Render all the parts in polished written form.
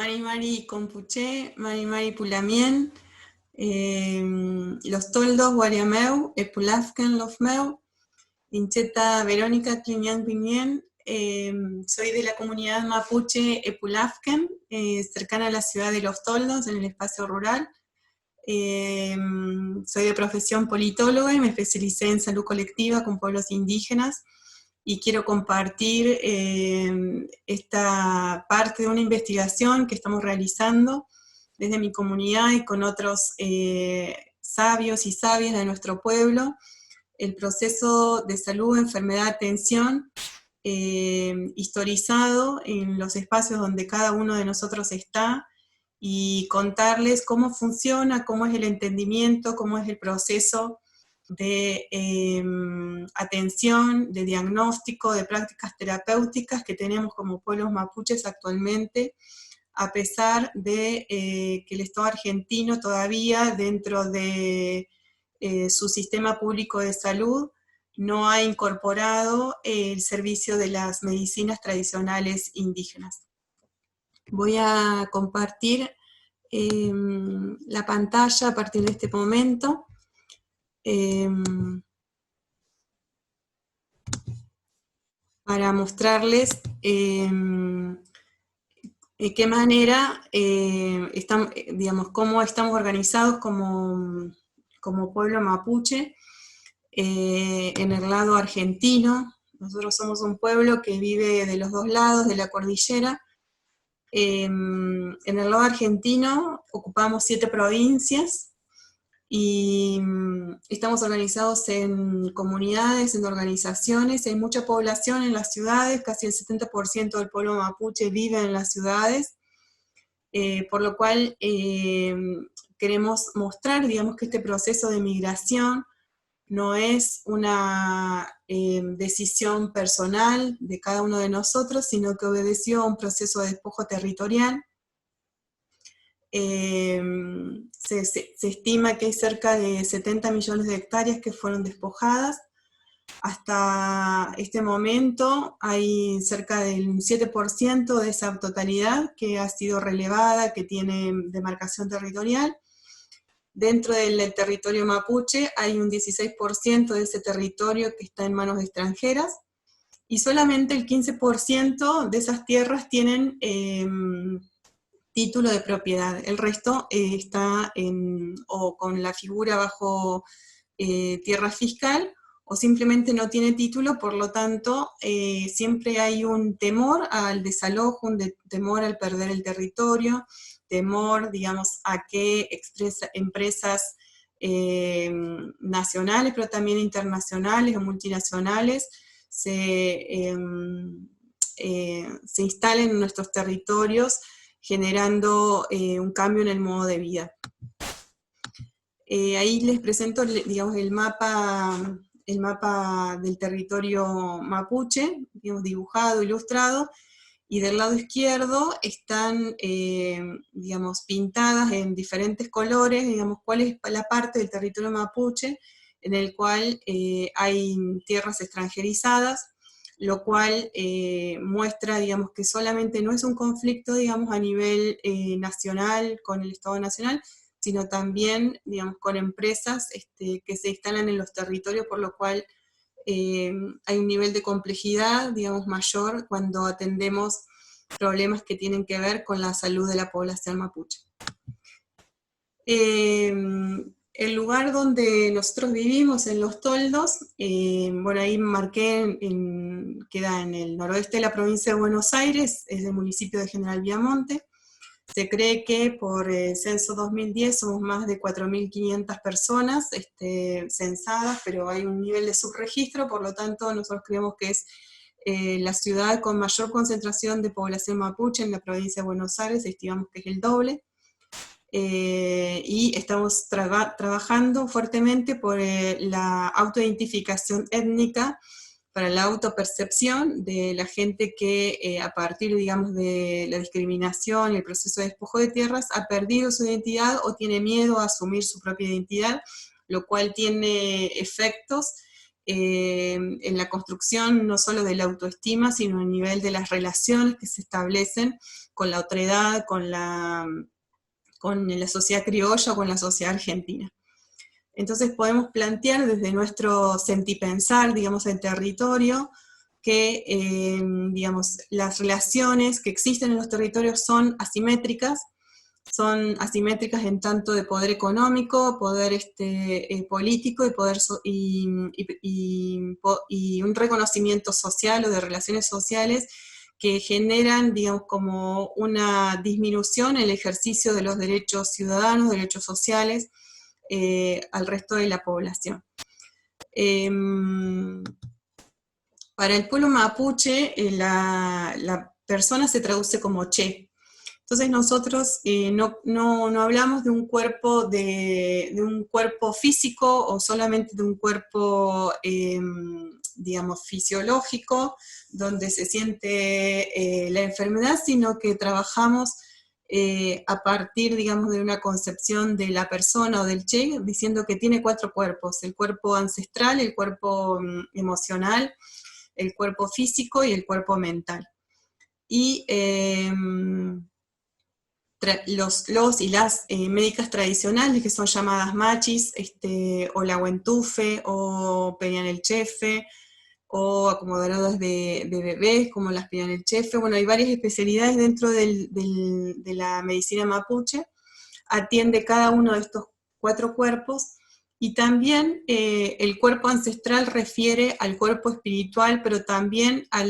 Mari Mari Compuché, Mari Mari Pulamien, Los Toldos, Guariameu, Epulafken, Lofmeu, Incheta Verónica Climián Piñén, soy de la comunidad mapuche Epulafken, cercana a la ciudad de Los Toldos, en el espacio rural. Soy de profesión politóloga y me especialicé en salud colectiva con pueblos indígenas, y quiero compartir esta parte de una investigación que estamos realizando desde mi comunidad y con otros sabios y sabias de nuestro pueblo, el proceso de salud, enfermedad, atención, historizado en los espacios donde cada uno de nosotros está, y contarles cómo funciona, cómo es el entendimiento, cómo es el proceso de atención, de diagnóstico, de prácticas terapéuticas que tenemos como pueblos mapuches actualmente, a pesar de que el Estado argentino todavía dentro de su sistema público de salud no ha incorporado el servicio de las medicinas tradicionales indígenas. Voy a compartir la pantalla a partir de este momento. Para mostrarles de qué manera cómo estamos organizados como pueblo mapuche en el lado argentino. Nosotros somos un pueblo que vive de los dos lados de la cordillera. En el lado argentino ocupamos 7 provincias, y estamos organizados en comunidades, en organizaciones, hay mucha población en las ciudades, casi el 70% del pueblo mapuche vive en las ciudades, por lo cual queremos mostrar, digamos, que este proceso de migración no es una decisión personal de cada uno de nosotros, sino que obedeció a un proceso de despojo territorial. Se estima que hay cerca de 70 millones de hectáreas que fueron despojadas. Hasta este momento hay cerca del 7% de esa totalidad que ha sido relevada, que tiene demarcación territorial. Dentro del territorio mapuche hay un 16% de ese territorio que está en manos extranjeras, y solamente el 15% de esas tierras tienen título de propiedad. El resto está o con la figura bajo tierra fiscal, o simplemente no tiene título. Por lo tanto, siempre hay un temor al desalojo, un temor al perder el territorio, temor, digamos, a que empresas nacionales, pero también internacionales o multinacionales, se instalen en nuestros territorios, generando un cambio en el modo de vida. Ahí les presento, digamos, el mapa del territorio mapuche, digamos, dibujado, ilustrado, y del lado izquierdo están, digamos, pintadas en diferentes colores, digamos, cuál es la parte del territorio mapuche en el cual hay tierras extranjerizadas, lo cual muestra, digamos, que solamente no es un conflicto, digamos, a nivel nacional, con el Estado Nacional, sino también, digamos, con empresas que se instalan en los territorios, por lo cual hay un nivel de complejidad, digamos, mayor cuando atendemos problemas que tienen que ver con la salud de la población mapuche. El lugar donde nosotros vivimos, en Los Toldos, bueno, ahí marqué, queda en el noroeste de la provincia de Buenos Aires, es del municipio de General Viamonte. Se cree que por el censo 2010 somos más de 4.500 personas censadas, pero hay un nivel de subregistro, por lo tanto nosotros creemos que es la ciudad con mayor concentración de población mapuche en la provincia de Buenos Aires, estimamos que es el doble. Y estamos trabajando fuertemente por la autoidentificación étnica, para la autopercepción de la gente que a partir, digamos, de la discriminación y el proceso de despojo de tierras ha perdido su identidad o tiene miedo a asumir su propia identidad, lo cual tiene efectos en la construcción no solo de la autoestima, sino a nivel de las relaciones que se establecen con la otredad, con la sociedad criolla o con la sociedad argentina. Entonces podemos plantear desde nuestro sentipensar, digamos, el territorio, que digamos, las relaciones que existen en los territorios son asimétricas en tanto de poder económico, poder político y, y un reconocimiento social o de relaciones sociales que generan, digamos, como una disminución en el ejercicio de los derechos ciudadanos, derechos sociales, al resto de la población. Para el pueblo mapuche, la persona se traduce como che. Entonces nosotros no hablamos de un cuerpo físico o solamente de un cuerpo, digamos, fisiológico, donde se siente la enfermedad, sino que trabajamos a partir, digamos, de una concepción de la persona o del che, diciendo que tiene 4 cuerpos: el cuerpo ancestral, el cuerpo emocional, el cuerpo físico y el cuerpo mental. Y los y las médicas tradicionales, que son llamadas machis, o la huentufe, o Peñanelchefe, o acomodadoras de bebés, como las Peñanelchefe. Bueno, hay varias especialidades dentro de la medicina mapuche. Atiende cada uno de estos 4 cuerpos, y también el cuerpo ancestral refiere al cuerpo espiritual, pero también a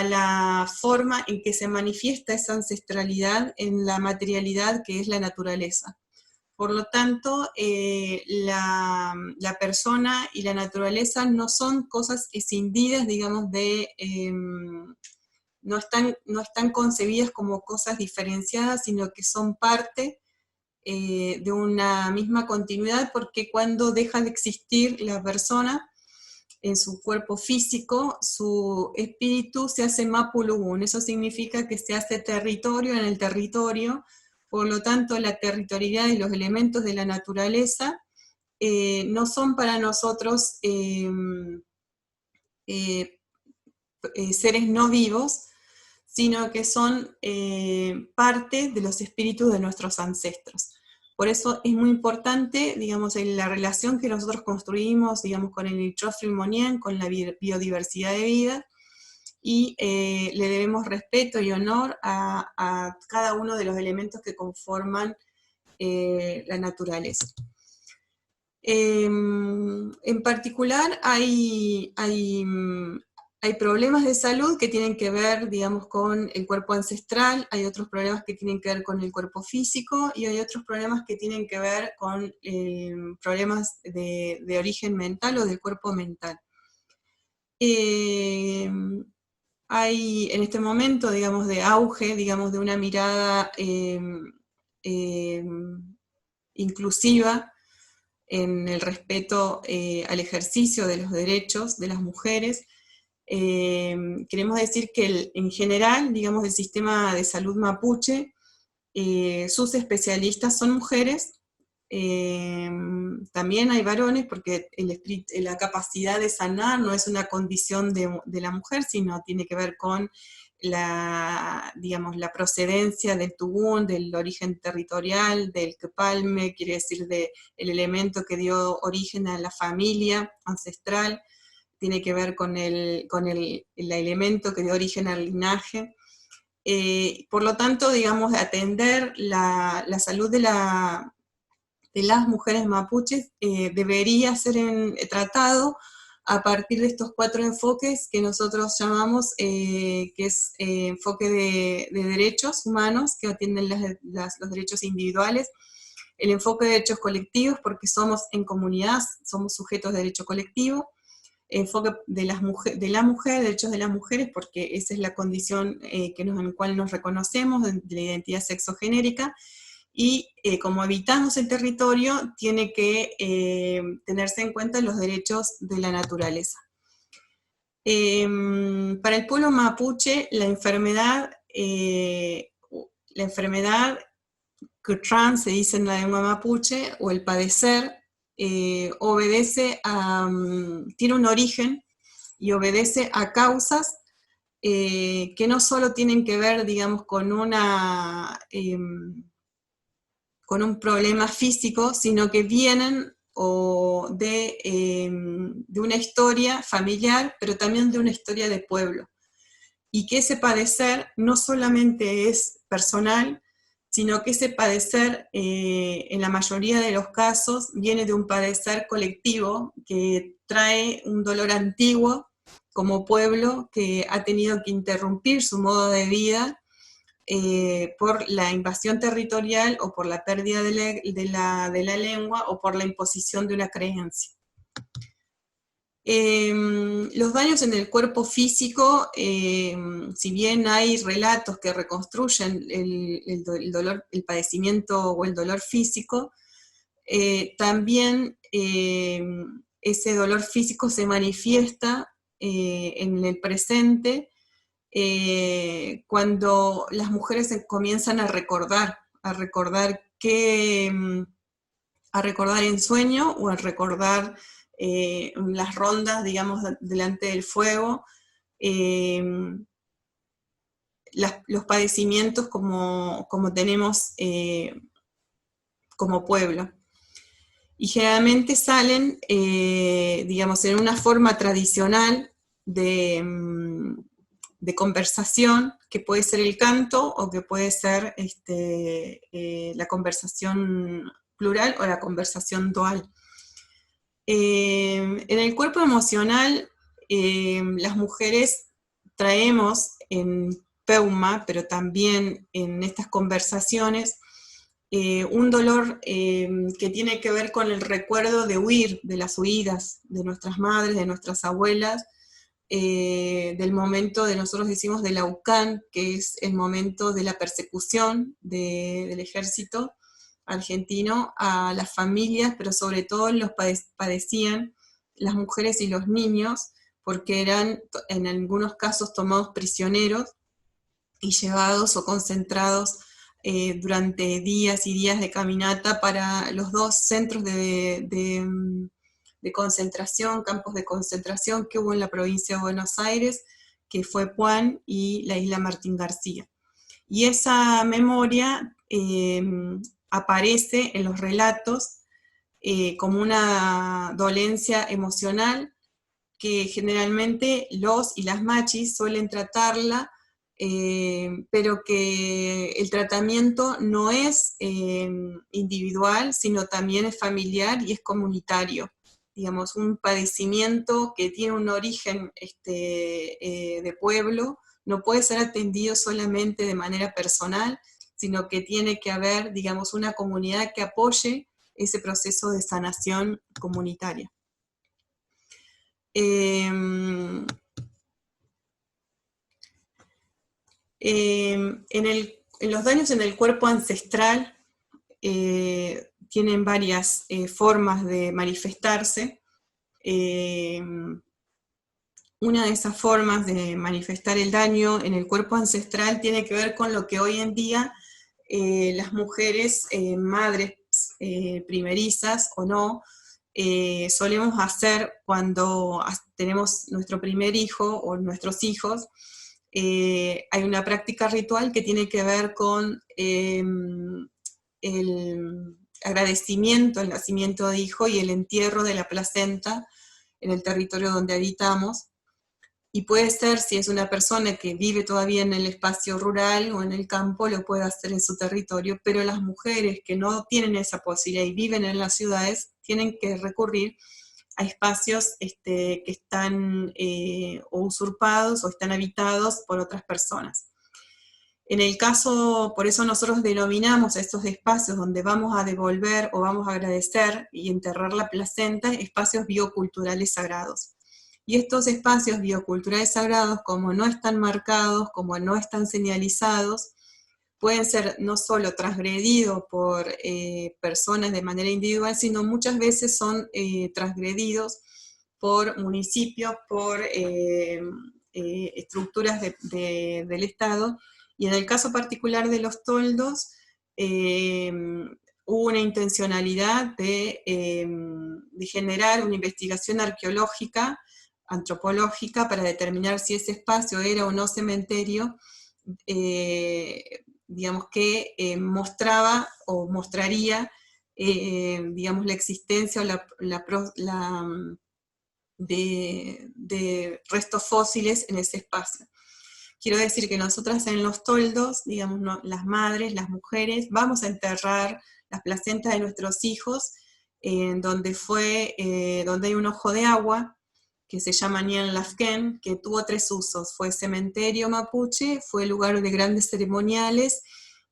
la forma en que se manifiesta esa ancestralidad en la materialidad que es la naturaleza. Por lo tanto, la persona y la naturaleza no son cosas escindidas, digamos, no están concebidas como cosas diferenciadas, sino que son parte de una misma continuidad, porque cuando deja de existir la persona en su cuerpo físico, su espíritu se hace mapulugun. Eso significa que se hace territorio en el territorio. Por lo tanto, la territorialidad y los elementos de la naturaleza no son para nosotros seres no vivos, sino que son parte de los espíritus de nuestros ancestros. Por eso es muy importante, digamos, en la relación que nosotros construimos, digamos, con el Itrofil Monien, con la biodiversidad de vida, y le debemos respeto y honor a cada uno de los elementos que conforman la naturaleza. En particular, hay problemas de salud que tienen que ver, digamos, con el cuerpo ancestral, hay otros problemas que tienen que ver con el cuerpo físico, y hay otros problemas que tienen que ver con problemas de origen mental o del cuerpo mental. Hay en este momento, digamos, de auge, digamos, de una mirada inclusiva en el respeto al ejercicio de los derechos de las mujeres. Queremos decir que en general, digamos, el sistema de salud mapuche, sus especialistas son mujeres. También hay varones, porque la capacidad de sanar no es una condición de la mujer, sino tiene que ver con digamos, la procedencia del tugún, del origen territorial, del quepalme, quiere decir el elemento que dio origen a la familia ancestral, tiene que ver con el elemento que dio origen al linaje. Por lo tanto, digamos, atender la salud de las mujeres mapuches debería ser tratado a partir de estos 4 enfoques que nosotros llamamos, que es enfoque de derechos humanos, que atienden los derechos individuales, el enfoque de derechos colectivos, porque somos en comunidad, somos sujetos de derecho colectivo, enfoque de la mujer, derechos de las mujeres, porque esa es la condición en la cual nos reconocemos, de la identidad sexogenérica, y como habitamos el territorio, tiene que tenerse en cuenta los derechos de la naturaleza. Para el pueblo mapuche, la enfermedad Kutran, se dice en la lengua mapuche, o el padecer, tiene un origen y obedece a causas que no solo tienen que ver, digamos, con un problema físico, sino que vienen de una historia familiar, pero también de una historia de pueblo. Y que ese padecer no solamente es personal, sino que ese padecer, en la mayoría de los casos, viene de un padecer colectivo que trae un dolor antiguo como pueblo que ha tenido que interrumpir su modo de vida por la invasión territorial o por la pérdida de la lengua o por la imposición de una creencia. Los daños en el cuerpo físico, si bien hay relatos que reconstruyen el dolor, el padecimiento o el dolor físico, también ese dolor físico se manifiesta en el presente cuando las mujeres comienzan a recordar a recordar en sueño o a recordar las rondas, digamos, delante del fuego, los padecimientos como tenemos como pueblo. Y generalmente salen, digamos, en una forma tradicional de conversación, que puede ser el canto o que puede ser la conversación plural o la conversación dual. En el cuerpo emocional, las mujeres traemos en Peuma, pero también en estas conversaciones, un dolor que tiene que ver con el recuerdo de huir, de las huidas de nuestras madres, de nuestras abuelas, del momento nosotros decimos del Aucán, que es el momento de la persecución del ejército argentino a las familias, pero sobre todo los padecían las mujeres y los niños, porque eran en algunos casos tomados prisioneros y llevados o concentrados durante días y días de caminata para los dos centros de concentración, campos de concentración que hubo en la provincia de Buenos Aires, que fue Puan y la isla Martín García. Y esa memoria aparece en los relatos como una dolencia emocional que generalmente los y las machis suelen tratarla, pero que el tratamiento no es individual, sino también es familiar y es comunitario. Digamos, un padecimiento que tiene un origen de pueblo, no puede ser atendido solamente de manera personal, sino que tiene que haber, digamos, una comunidad que apoye ese proceso de sanación comunitaria. En los daños en el cuerpo ancestral tienen varias formas de manifestarse. Una de esas formas de manifestar el daño en el cuerpo ancestral tiene que ver con lo que hoy en día las mujeres, madres primerizas o no, solemos hacer cuando tenemos nuestro primer hijo o nuestros hijos. Hay una práctica ritual que tiene que ver con el agradecimiento al nacimiento de hijo y el entierro de la placenta en el territorio donde habitamos. Y puede ser, si es una persona que vive todavía en el espacio rural o en el campo, lo puede hacer en su territorio, pero las mujeres que no tienen esa posibilidad y viven en las ciudades, tienen que recurrir a espacios que están o usurpados o están habitados por otras personas. En el caso, por eso nosotros denominamos a estos espacios donde vamos a devolver o vamos a agradecer y enterrar la placenta, espacios bioculturales sagrados. Y estos espacios bioculturales sagrados, como no están marcados, como no están señalizados, pueden ser no solo transgredidos por personas de manera individual, sino muchas veces son transgredidos por municipios, por estructuras del Estado, y en el caso particular de los toldos, hubo una intencionalidad de generar una investigación arqueológica, antropológica, para determinar si ese espacio era o no cementerio, digamos que mostraba o mostraría, digamos, la existencia o de restos fósiles en ese espacio. Quiero decir que nosotras en los toldos, digamos, las madres, las mujeres, vamos a enterrar las placentas de nuestros hijos, donde hay un ojo de agua, que se llama Nien Lafken, que tuvo 3 usos. Fue cementerio mapuche, fue lugar de grandes ceremoniales,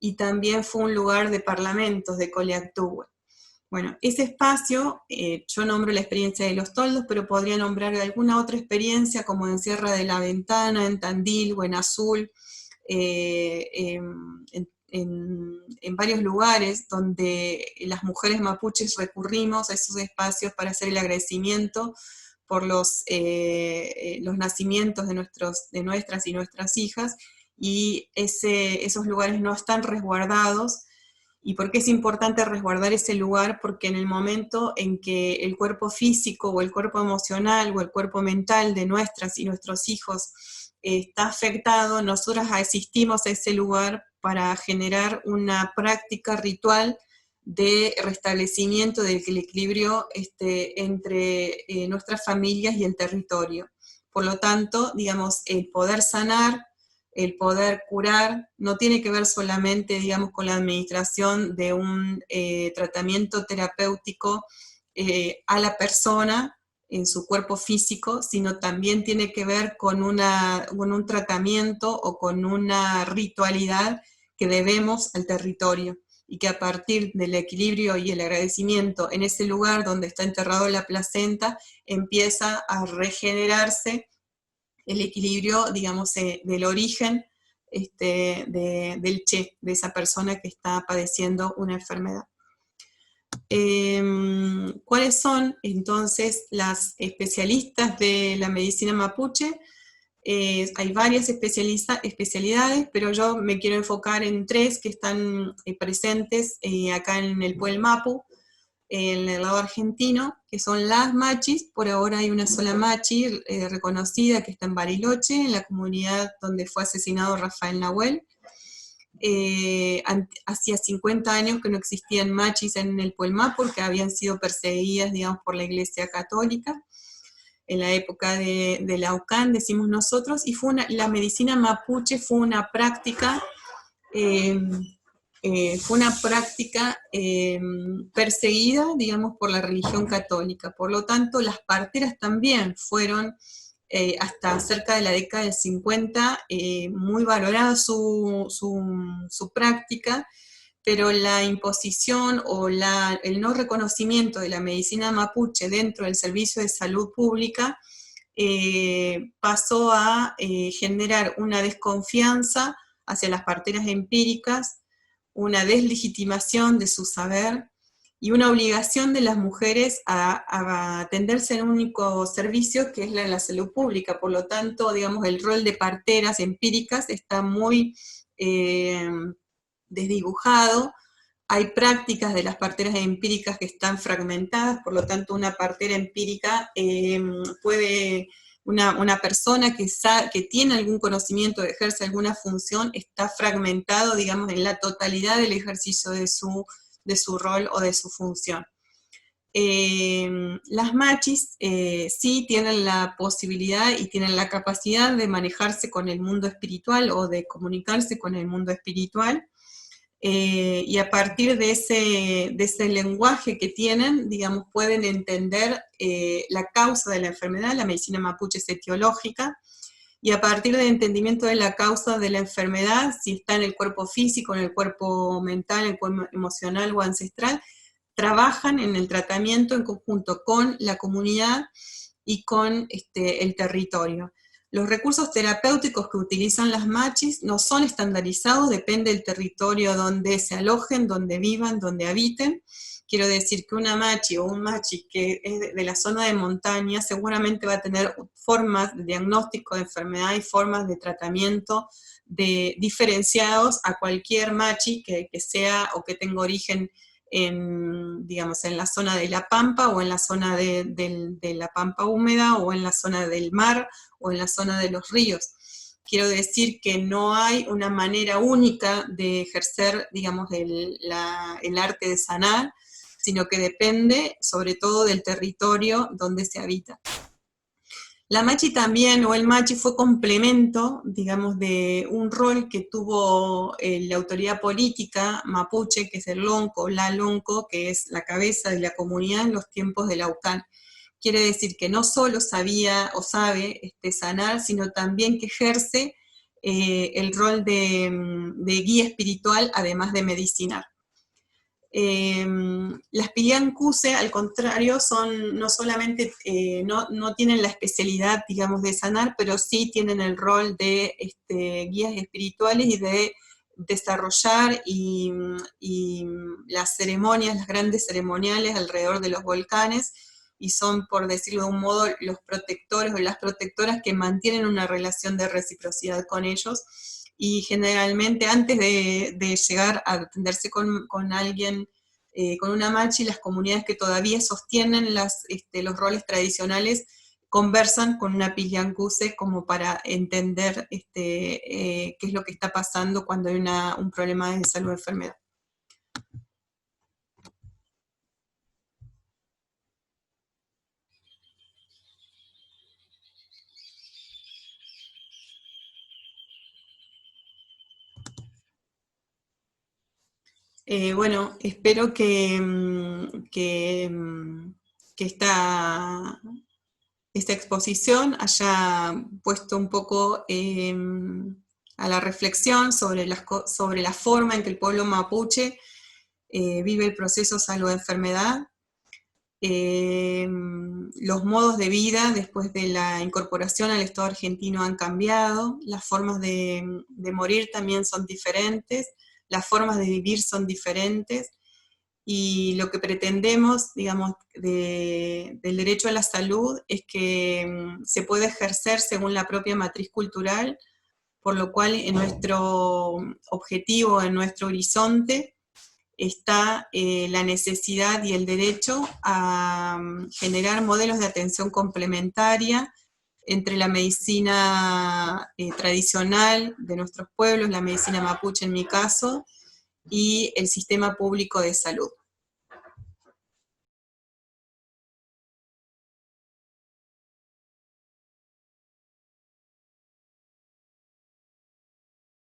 y también fue un lugar de parlamentos, de Coleactúe. Bueno, ese espacio, yo nombro la experiencia de los toldos, pero podría nombrar alguna otra experiencia, como en Sierra de la Ventana, en Tandil o en Azul, en varios lugares donde las mujeres mapuches recurrimos a esos espacios para hacer el agradecimiento por los nacimientos de nuestras y nuestras hijas, y esos lugares no están resguardados. ¿Y por qué es importante resguardar ese lugar? Porque en el momento en que el cuerpo físico o el cuerpo emocional o el cuerpo mental de nuestras y nuestros hijos está afectado, nosotras asistimos a ese lugar para generar una práctica ritual de restablecimiento del equilibrio entre nuestras familias y el territorio. Por lo tanto, digamos, el poder sanar, el poder curar, no tiene que ver solamente, digamos, con la administración de un tratamiento terapéutico a la persona en su cuerpo físico, sino también tiene que ver con un tratamiento o con una ritualidad que debemos al territorio, y que a partir del equilibrio y el agradecimiento en ese lugar donde está enterrado la placenta, empieza a regenerarse el equilibrio, digamos, del origen del Che, de esa persona que está padeciendo una enfermedad. ¿Cuáles son entonces las especialistas de la medicina mapuche? Hay varias especialidades, pero yo me quiero enfocar en 3 que están presentes acá en el Puel Mapu, en el lado argentino, que son las machis. Por ahora hay una sola machi reconocida, que está en Bariloche, en la comunidad donde fue asesinado Rafael Nahuel. Hacía 50 años que no existían machis en el Puelmá, porque habían sido perseguidas, digamos, por la Iglesia Católica, en la época de Laucán, decimos nosotros, y la medicina mapuche fue una práctica perseguida, digamos, por la religión católica. Por lo tanto, las parteras también fueron, hasta cerca de la década del 50, muy valorada su práctica, pero la imposición o el no reconocimiento de la medicina mapuche dentro del servicio de salud pública pasó a generar una desconfianza hacia las parteras empíricas, una deslegitimación de su saber y una obligación de las mujeres a atenderse en un único servicio, que es la salud pública. Por lo tanto, digamos, el rol de parteras empíricas está muy desdibujado. Hay prácticas de las parteras empíricas que están fragmentadas, por lo tanto una partera empírica una persona que tiene algún conocimiento, ejerce alguna función, está fragmentado, digamos, en la totalidad del ejercicio de su rol o de su función. Las machis sí tienen la posibilidad y tienen la capacidad de manejarse con el mundo espiritual o de comunicarse con el mundo espiritual, y a partir de ese lenguaje que tienen, digamos, pueden entender la causa de la enfermedad. La medicina mapuche es etiológica, y a partir del entendimiento de la causa de la enfermedad, si está en el cuerpo físico, en el cuerpo mental, en el cuerpo emocional o ancestral, trabajan en el tratamiento en conjunto con la comunidad y con el territorio. Los recursos terapéuticos que utilizan las machis no son estandarizados, depende del territorio donde se alojen, donde vivan, donde habiten. Quiero decir que una machi o un machi que es de la zona de montaña seguramente va a tener formas de diagnóstico de enfermedad y formas de tratamiento diferenciados a cualquier machi que sea o que tenga origen digamos, en la zona de la Pampa, o en la zona de la Pampa húmeda, o en la zona del mar, o en la zona de los ríos. Quiero decir que no hay una manera única de ejercer, digamos, el arte de sanar, sino que depende sobre todo del territorio donde se habita. La machi también, o el machi, fue complemento, digamos, de un rol que tuvo la autoridad política mapuche, que es el lonco, la lonco, que es la cabeza de la comunidad en los tiempos del Aucán. Quiere decir que no solo sabía o sabe sanar, sino también que ejerce el rol de guía espiritual, además de medicinar. Las Piliancuse, al contrario, no solamente no tienen la especialidad, digamos, de sanar, pero sí tienen el rol de guías espirituales y de desarrollar y las ceremonias, las grandes ceremoniales alrededor de los volcanes, y son, por decirlo de un modo, los protectores o las protectoras que mantienen una relación de reciprocidad con ellos. Y generalmente antes de llegar a atenderse con alguien, con una machi, las comunidades que todavía sostienen los roles tradicionales conversan con una Piliancuse como para entender qué es lo que está pasando cuando hay un problema de salud o enfermedad. Bueno, espero que esta exposición haya puesto un poco a la reflexión sobre la forma en que el pueblo mapuche vive el proceso salud-enfermedad, los modos de vida después de la incorporación al Estado argentino han cambiado, las formas de morir también son diferentes, las formas de vivir son diferentes, y lo que pretendemos, digamos, del derecho a la salud es que se puede ejercer según la propia matriz cultural, por lo cual en nuestro objetivo, en nuestro horizonte, está la necesidad y el derecho a generar modelos de atención complementaria entre la medicina tradicional de nuestros pueblos, la medicina mapuche en mi caso, y el sistema público de salud.